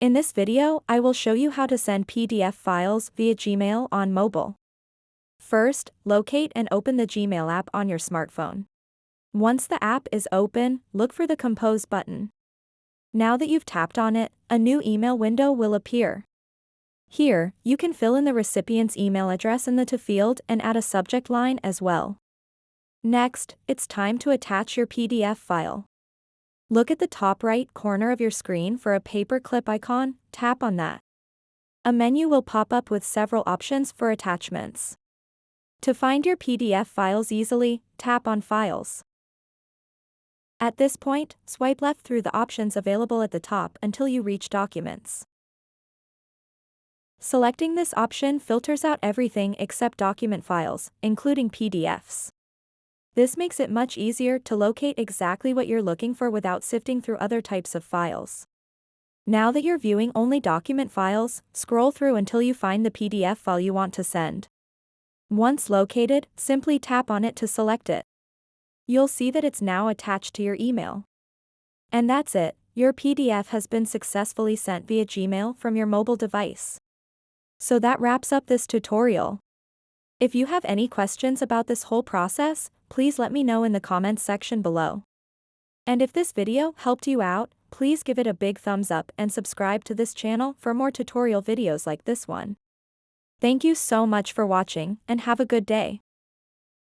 In this video, I will show you how to send PDF files via Gmail on mobile. First, locate and open the Gmail app on your smartphone. Once the app is open, look for the Compose button. Now that you've tapped on it, a new email window will appear. Here, you can fill in the recipient's email address in the To field and add a subject line as well. Next, it's time to attach your PDF file. Look at the top right corner of your screen for a paperclip icon, tap on that. A menu will pop up with several options for attachments. To find your PDF files easily, tap on Files. At this point, swipe left through the options available at the top until you reach Documents. Selecting this option filters out everything except document files, including PDFs. This makes it much easier to locate exactly what you're looking for without sifting through other types of files. Now that you're viewing only document files, scroll through until you find the PDF file you want to send. Once located, simply tap on it to select it. You'll see that it's now attached to your email. And that's it, your PDF has been successfully sent via Gmail from your mobile device. So that wraps up this tutorial. If you have any questions about this whole process, please let me know in the comments section below. And if this video helped you out, please give it a big thumbs up and subscribe to this channel for more tutorial videos like this one. Thank you so much for watching and have a good day.